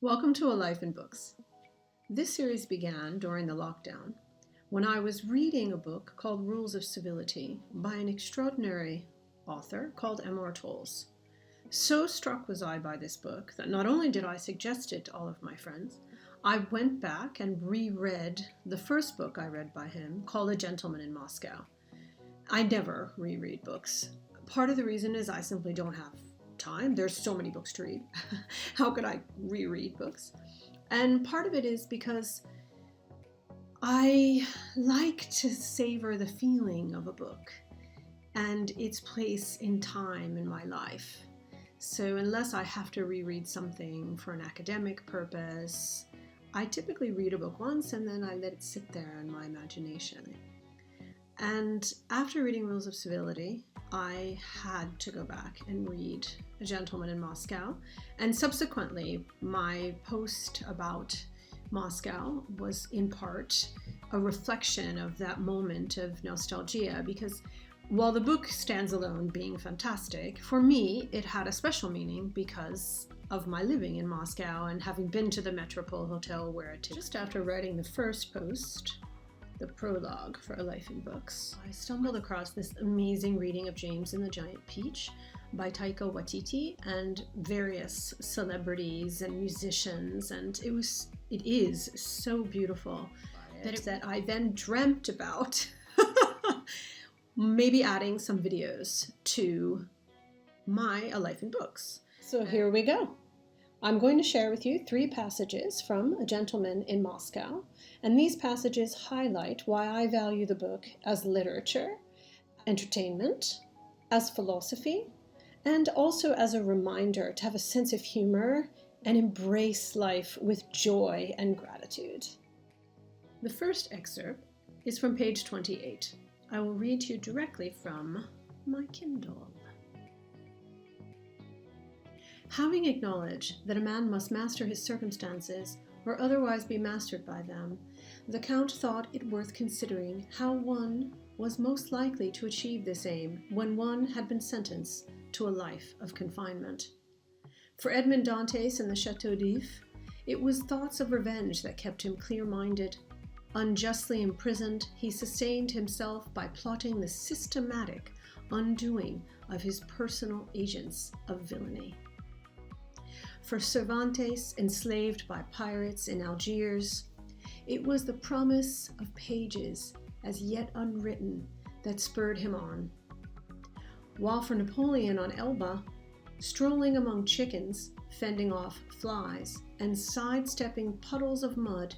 Welcome to A Life in Books. This series began during the lockdown when I was reading a book called Rules of Civility by an extraordinary author called Towles. So struck was I by this book that not only did I suggest it to all of my friends, I went back and reread the first book I read by him called A Gentleman in Moscow. I never reread books. Part of the reason is I simply don't have time. There's so many books to read. How could I reread books? And part of it is because I like to savor the feeling of a book and its place in time in my life. So unless I have to reread something for an academic purpose, I typically read a book once and then I let it sit there in my imagination. And after reading Rules of Civility, I had to go back and read A Gentleman in Moscow. And subsequently, my post about Moscow was in part a reflection of that moment of nostalgia, because while the book stands alone being fantastic, for me, it had a special meaning because of my living in Moscow and having been to the Metropole Hotel where it is. Just after writing the first post, the prologue for A Life in Books, I stumbled across this amazing reading of James and the Giant Peach by Taika Waititi and various celebrities and musicians, and it is so beautiful that I then dreamt about maybe adding some videos to my A Life in Books. So here we go. I'm going to share with you 3 passages from A Gentleman in Moscow, and these passages highlight why I value the book as literature, entertainment, as philosophy, and also as a reminder to have a sense of humor and embrace life with joy and gratitude. The first excerpt is from page 28. I will read to you directly from my Kindle. Having acknowledged that a man must master his circumstances or otherwise be mastered by them, the Count thought it worth considering how one was most likely to achieve this aim when one had been sentenced to a life of confinement. For Edmond Dantes in the Chateau d'If, it was thoughts of revenge that kept him clear-minded. Unjustly imprisoned, he sustained himself by plotting the systematic undoing of his personal agents of villainy. For Cervantes, enslaved by pirates in Algiers, it was the promise of pages as yet unwritten that spurred him on. While for Napoleon on Elba, strolling among chickens, fending off flies, and sidestepping puddles of mud,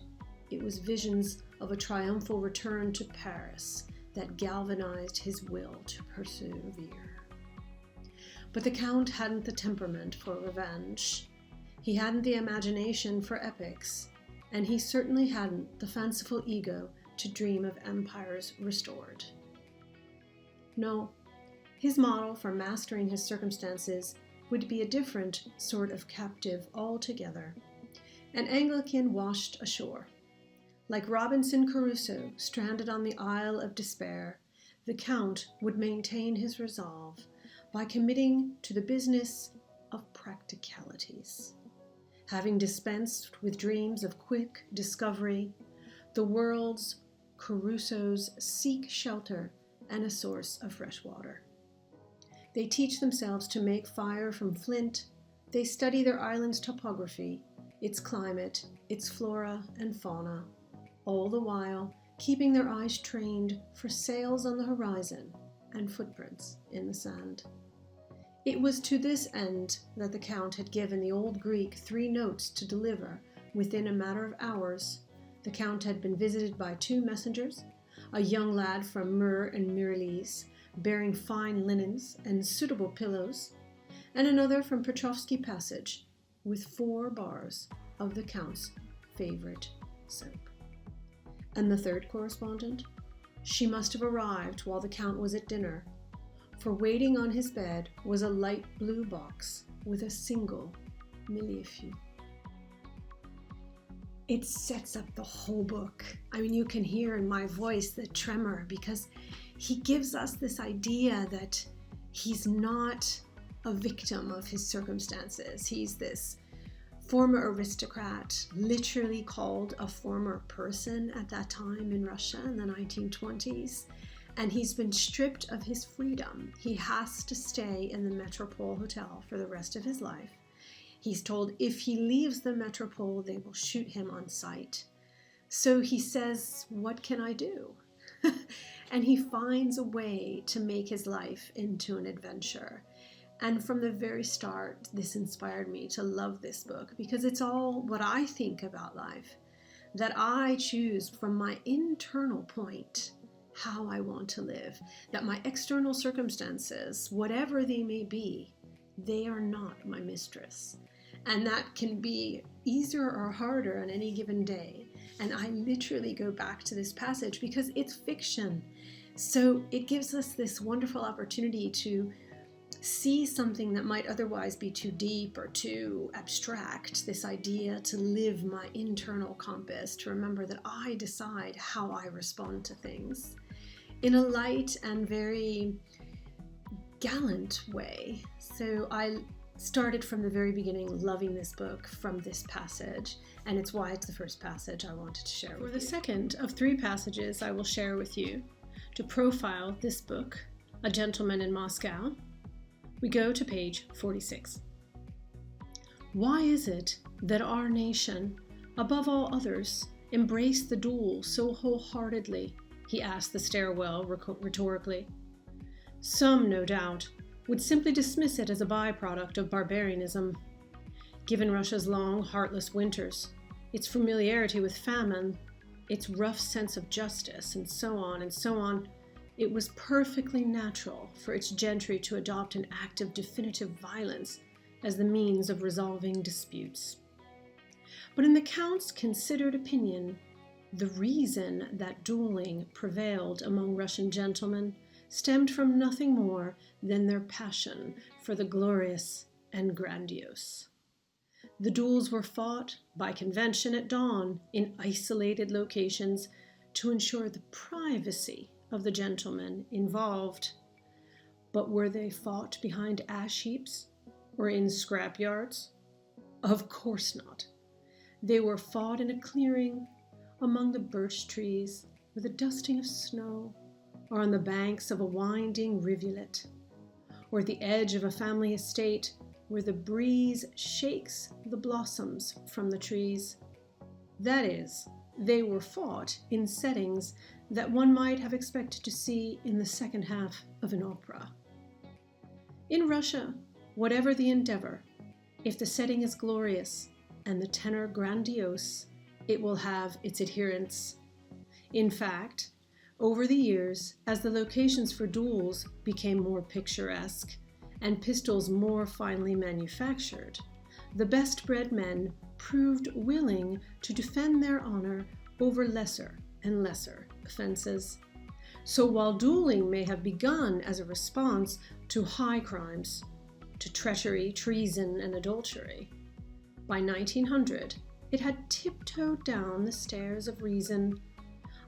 it was visions of a triumphal return to Paris that galvanized his will to persevere. But the Count hadn't the temperament for revenge. He hadn't the imagination for epics, and he certainly hadn't the fanciful ego to dream of empires restored. No, his model for mastering his circumstances would be a different sort of captive altogether, an Anglican washed ashore. Like Robinson Crusoe stranded on the Isle of Despair, the Count would maintain his resolve by committing to the business of practicalities. Having dispensed with dreams of quick discovery, the world's Crusoes seek shelter and a source of fresh water. They teach themselves to make fire from flint. They study their island's topography, its climate, its flora and fauna, all the while keeping their eyes trained for sails on the horizon and footprints in the sand. It was to this end that the Count had given the old Greek 3 notes to deliver within a matter of hours. The Count had been visited by 2 messengers, a young lad from Mur and Miralles, bearing fine linens and suitable pillows, and another from Petrovsky Passage, with 4 bars of the Count's favorite soap. And the 3rd correspondent? She must have arrived while the Count was at dinner, for waiting on his bed was a light blue box with a single millefeuille. It sets up the whole book. I mean, you can hear in my voice the tremor because he gives us this idea that he's not a victim of his circumstances. He's this former aristocrat, literally called a former person at that time in Russia in the 1920s. And he's been stripped of his freedom. He has to stay in the Metropole Hotel for the rest of his life. He's told if he leaves the Metropole, they will shoot him on sight. So he says, what can I do? And he finds a way to make his life into an adventure. And from the very start, this inspired me to love this book because it's all what I think about life, that I choose from my internal point how I want to live, that my external circumstances, whatever they may be, they are not my mistress. And that can be easier or harder on any given day. And I literally go back to this passage because it's fiction. So it gives us this wonderful opportunity to see something that might otherwise be too deep or too abstract, this idea to live my internal compass, to remember that I decide how I respond to things in a light and very gallant way. So I started from the very beginning loving this book from this passage, and it's why it's the first passage I wanted to share with you. For the second of 3 passages I will share with you to profile this book, A Gentleman in Moscow, we go to page 46. Why is it that our nation, above all others, embraced the duel so wholeheartedly? He asked the stairwell rhetorically. Some, no doubt, would simply dismiss it as a byproduct of barbarianism. Given Russia's long, heartless winters, its familiarity with famine, its rough sense of justice, and so on, it was perfectly natural for its gentry to adopt an act of definitive violence as the means of resolving disputes. But in the Count's considered opinion, the reason that dueling prevailed among Russian gentlemen stemmed from nothing more than their passion for the glorious and grandiose. The duels were fought by convention at dawn in isolated locations to ensure the privacy of the gentlemen involved. But were they fought behind ash heaps or in scrap yards? Of course not. They were fought in a clearing among the birch trees with a dusting of snow, or on the banks of a winding rivulet, or at the edge of a family estate where the breeze shakes the blossoms from the trees. That is, they were fought in settings that one might have expected to see in the second half of an opera. In Russia, whatever the endeavor, if the setting is glorious and the tenor grandiose, it will have its adherents. In fact, over the years, as the locations for duels became more picturesque and pistols more finely manufactured, the best-bred men proved willing to defend their honor over lesser and lesser offenses. So while dueling may have begun as a response to high crimes, to treachery, treason, and adultery, by 1900 it had tiptoed down the stairs of reason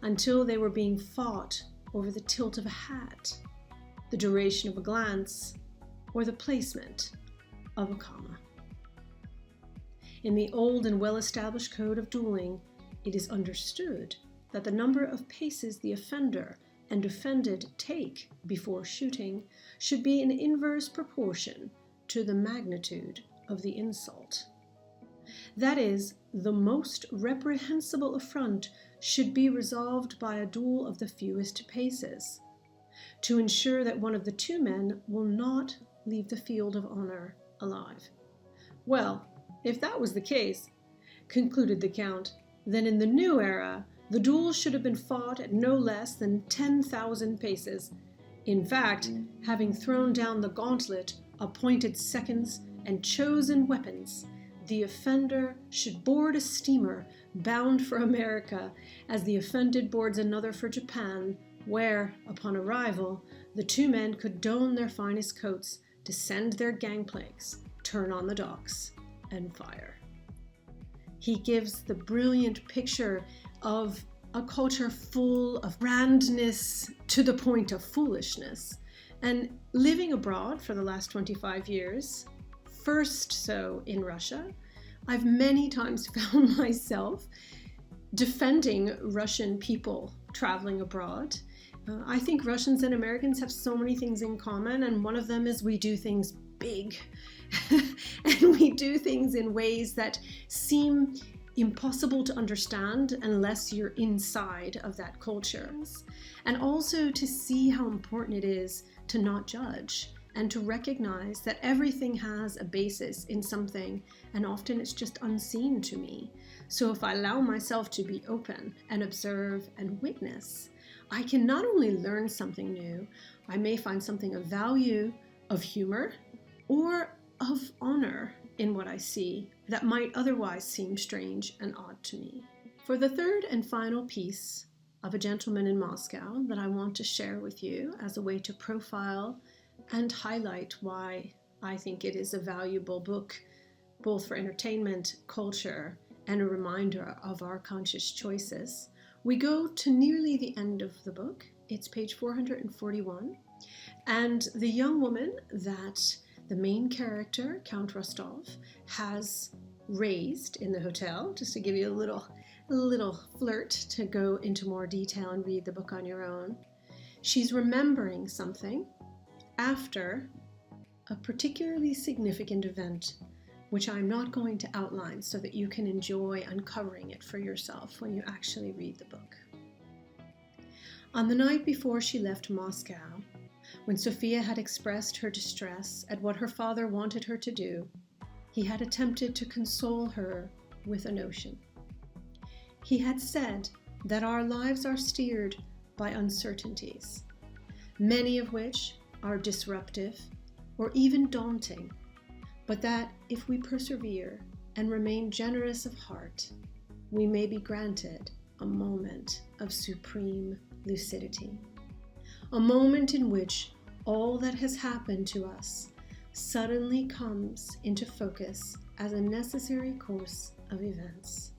until they were being fought over the tilt of a hat, the duration of a glance, or the placement of a comma. In the old and well-established code of dueling, it is understood that the number of paces the offender and offended take before shooting should be in inverse proportion to the magnitude of the insult. That is, the most reprehensible affront should be resolved by a duel of the fewest paces, to ensure that one of the 2 men will not leave the field of honor alive. Well, if that was the case, concluded the Count, then in the new era, the duel should have been fought at no less than 10,000 paces. In fact, having thrown down the gauntlet, appointed seconds, and chosen weapons, the offender should board a steamer bound for America, as the offended boards another for Japan, where, upon arrival, the 2 men could don their finest coats, descend their gangplanks, turn on the docks, and fire. He gives the brilliant picture of a culture full of grandness to the point of foolishness. And living abroad for the last 25 years, first so in Russia, I've many times found myself defending Russian people traveling abroad. I think Russians and Americans have so many things in common, and one of them is we do things big. And we do things in ways that seem impossible to understand unless you're inside of that culture. And also to see how important it is to not judge and to recognize that everything has a basis in something, and often it's just unseen to me. So if I allow myself to be open and observe and witness, I can not only learn something new, I may find something of value, of humor, or of honor in what I see that might otherwise seem strange and odd to me. For the third and final piece of A Gentleman in Moscow that I want to share with you as a way to profile and highlight why I think it is a valuable book, both for entertainment, culture, and a reminder of our conscious choices, we go to nearly the end of the book. It's page 441, and the young woman that the main character, Count Rostov, has raised in the hotel, just to give you a little flirt to go into more detail and read the book on your own. She's remembering something after a particularly significant event, which I'm not going to outline so that you can enjoy uncovering it for yourself when you actually read the book. On the night before she left Moscow, when Sophia had expressed her distress at what her father wanted her to do, he had attempted to console her with a notion. He had said that our lives are steered by uncertainties, many of which are disruptive or even daunting, but that if we persevere and remain generous of heart, we may be granted a moment of supreme lucidity, a moment in which all that has happened to us suddenly comes into focus as a necessary course of events.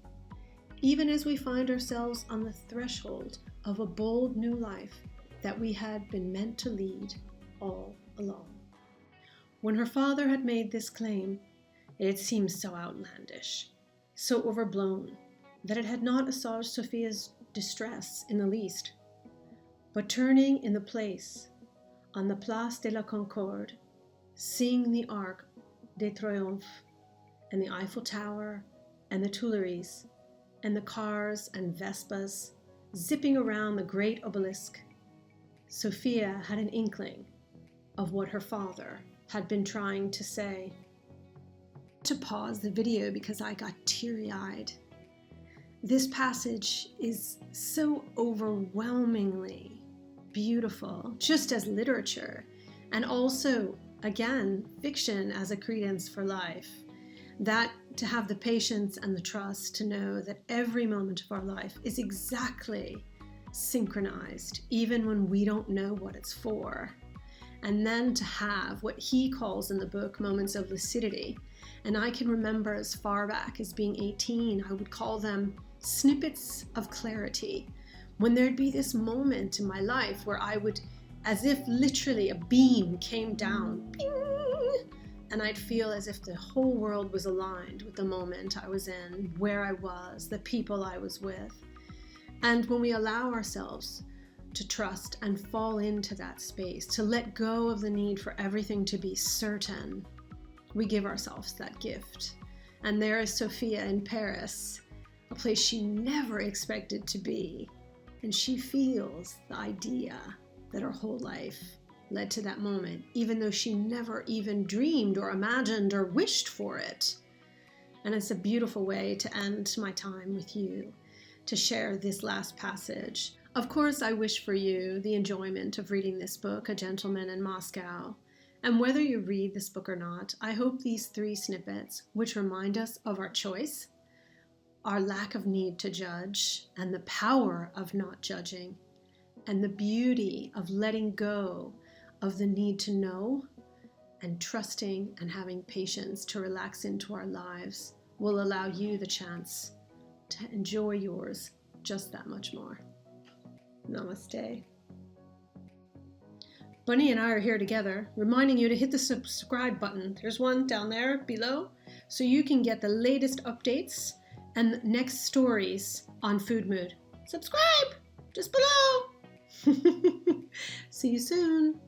Even as we find ourselves on the threshold of a bold new life that we had been meant to lead all along. When her father had made this claim, it had seemed so outlandish, so overblown, that it had not assuaged Sophia's distress in the least. But turning in the place, on the Place de la Concorde, seeing the Arc de Triomphe, and the Eiffel Tower, and the Tuileries, and the cars and Vespas zipping around the great obelisk, Sophia had an inkling of what her father had been trying to say. To pause the video because I got teary-eyed. This passage is so overwhelmingly beautiful, just as literature, and also, again, fiction as a credence for life. That to have the patience and the trust to know that every moment of our life is exactly synchronized, even when we don't know what it's for. And then to have what he calls in the book moments of lucidity. And I can remember as far back as being 18, I would call them snippets of clarity, when there'd be this moment in my life where I would, as if literally a beam came down, ping, and I'd feel as if the whole world was aligned with the moment I was in, where I was, the people I was with. And when we allow ourselves to trust and fall into that space, to let go of the need for everything to be certain, we give ourselves that gift. And there is Sophia in Paris, a place she never expected to be, and she feels the idea that her whole life led to that moment, even though she never even dreamed or imagined or wished for it. And it's a beautiful way to end my time with you, to share this last passage. Of course, I wish for you the enjoyment of reading this book, A Gentleman in Moscow. And whether you read this book or not, I hope these 3 snippets, which remind us of our choice, our lack of need to judge, and the power of not judging, and the beauty of letting go of the need to know, and trusting and having patience to relax into our lives, will allow you the chance to enjoy yours just that much more. Namaste. Bunny and I are here together, reminding you to hit the subscribe button. There's one down there below, so you can get the latest updates and next stories on FOODMood. Subscribe just below. See you soon.